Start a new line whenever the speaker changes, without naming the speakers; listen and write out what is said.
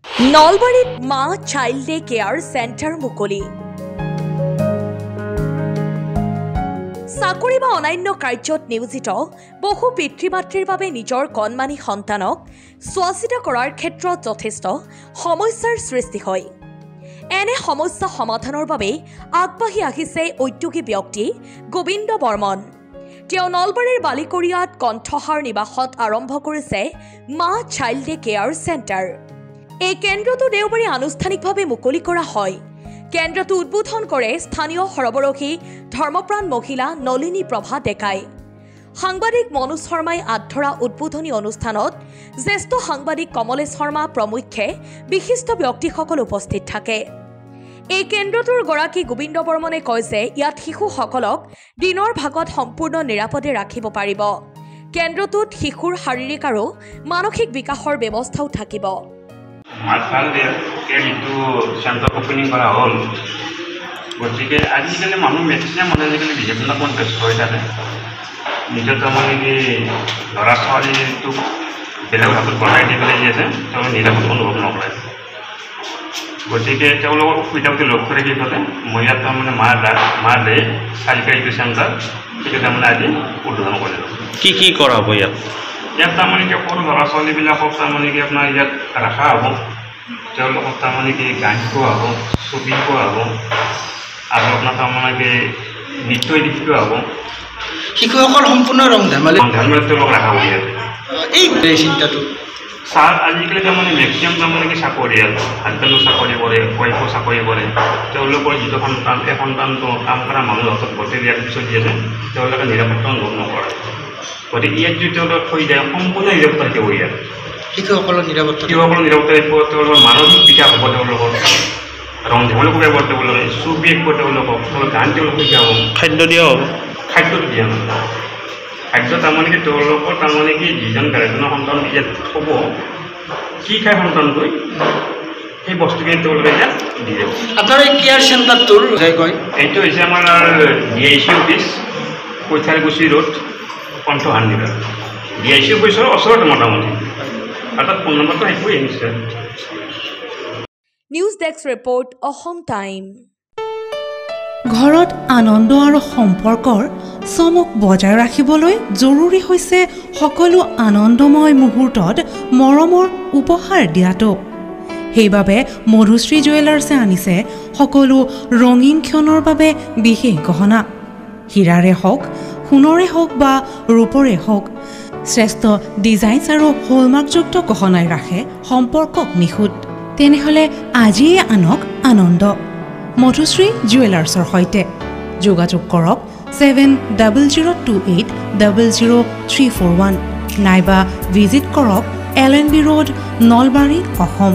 নলবাৰীত মা child day care centre মুকলি। চাকৰি বা অন্যান্য কাৰ্যত নিয়োজিত বহু পিতৃ মাতৃৰ বাবে নিজৰ কণমানি সন্তানক চোৱাচিতা কৰাৰ ক্ষেত্ৰত যথেষ্ট সমস্যাৰ সৃষ্টি হয়। এনে সমস্যা সমাধানৰ বাবে আগবাঢ়ি আহিছে উদ্যোগী ব্যক্তি গোবিন্দ বৰ্মন। তেওঁ নলবাৰীৰ বালিকৰিয়াত কণ্ঠহাৰ নিবাসত আৰম্ভ কৰিছে মা চাইল্ড ডে কেয়াৰ চেণ্টাৰ। এই কেন্দ্ৰটো দেওবাৰে আনুষ্ঠানিকভাৱে মুকলি কৰা হয়। কেন্দ্ৰটো উদ্বোধন কৰে স্থানীয় সৰবৰাহী ধৰ্মপ্ৰাণ মহিলা নলিনী প্ৰভা ডেকাই। সাংবাদিক মনোজ শৰ্মাই আধৰা উদ্বোধনী অনুষ্ঠানত জ্যেষ্ঠ সাংবাদিক কমলেশ শৰ্মা প্ৰমুখ্যে বিশিষ্ট ব্যক্তিসকল উপস্থিত থাকে। এই কেন্দ্ৰটোৰ গৰাকী গোবিন্দ বৰ্মনে কয় যে ইয়াত শিশুসকলক দিনৰ ভাগত সম্পূৰ্ণ নিৰাপদে ৰাখিব পাৰিব। কেন্দ্ৰটোত শিশুৰ শাৰীৰিক আৰু মানসিক বিকাশৰ ব্যৱস্থাও থাকিব।
চেণ্টাৰ অপেনিং কৰা হ'ল, গতিকে আজিকালি মানুহ মেক্সিমাম আজিকালি বিভিন্ন কামত ব্যস্ত হৈ থাকে। নিজৰ তাৰমানে কি ল'ৰা ছোৱালীটোক বেলেগ হাতত বনাই দি পেলাই আছে, তেওঁলোকে নিৰাপদ অনুভৱ নকৰে। গতিকে তেওঁলোকৰ অসুবিধাটো লক্ষ্য ৰাখি পেলাই মই ইয়াত তাৰমানে মা ডে চাইল্ড কেয়াৰ চেণ্টাৰ সেইটো তাৰমানে আজি উদ্বোধন কৰিলোঁ।
কি কৰা হ'ব ইয়াত?
ইয়াত তাৰমানে কি সৰু ল'ৰা ছোৱালীবিলাকক তাৰমানে কি আপোনাৰ ইয়াত ৰখা হ'ব, তেওঁলোকক তাৰমানে কি গান শিকোৱা হ'ব, ছবি শিকোৱা হ'ব আৰু আপোনাৰ তাৰমানে কি নৃত্য শিকোৱা হ'ব।
শিশুসকল সম্পূৰ্ণ ৰং ধেমালি
তেওঁলোকক ৰখা হ'ব ইয়াতে।
এই চিন্তাটো
ছাৰ আজিকালি তাৰমানে মেক্সিমাম তাৰমানে কি চাকৰিয়াল, হাজবেণ্ডো চাকৰি কৰে, ৱাইফো চাকৰি কৰে। তেওঁলোকৰ যিটো সন্তান সেই সন্তানটো কাম কৰা মানুহৰ হাতত গোটেই দিয়াৰ পিছত দি আছে, তেওঁলোকে নিৰাপত্তা অনুভৱ নকৰে। গতিকে ইয়াত যদি তেওঁলোকক থৈ যায় সম্পূৰ্ণ নিৰাপত্তা থাকিব। ইয়াত
শিশুসকলৰ নিৰাপত্তা
থাকিব, তেওঁলোকৰ মানসিক বিকাশ হ'ব, তেওঁলোকৰ ৰং ধেমালি কৰিব, তেওঁলোকে ছবি আঁকিব, তেওঁলোকক গান তেওঁলোকক শিকাব,
খাদ্য দিয়া হ'ব।
খাদ্যটো দিয়া নহয়, খাদ্য তাৰমানে কি তেওঁলোকৰ তাৰমানে কি যিজন গাৰ্জেনৰ সন্তান ইয়াত থ'ব, কি খাই সন্তানটোৱে সেই বস্তুখিনি তেওঁলোকে ইয়াত দি যাব।
আপোনাৰ এই কেয়াৰ চেণ্টাৰটোৰ কয়
এইটো হৈছে আমাৰ DIC অফিচ, কৈঠালকুছি ৰোড, কণ্ঠহাৰ নিবাস। DIC অফিচৰ ওচৰতে মোটামুটি, আৰু তাত ফোন নম্বৰটো আহিবই নিশ্চয়।
News desk report, Assam time.
ঘৰত আনন্দ আৰু সম্পৰ্কৰ চমক বজাই ৰাখিবলৈ জৰুৰী হৈছে সকলো আনন্দময় মুহূৰ্তত মৰমৰ উপহাৰ দিয়াটো। সেইবাবে মধুশ্ৰী জুৱেলাৰ্ছে আনিছে সকলো ৰঙীন ক্ষণৰ বাবে বিশেষ গহনা। হীৰাৰে হওক, সোণৰে হওক বা ৰূপৰে হওক, শ্ৰেষ্ঠ ডিজাইনছ আৰু হলমাৰ্কযুক্ত গহনাই ৰাখে সম্পৰ্কক নিখুঁত। তেনেহ'লে আজিয়ে আনক আনন্দ মধুশ্ৰী জুৱেলাৰ্ছৰ সৈতে। যোগাযোগ কৰক 7028000341 নাইবা ভিজিট কৰক LNB ৰোড, নলবাৰী, অসম।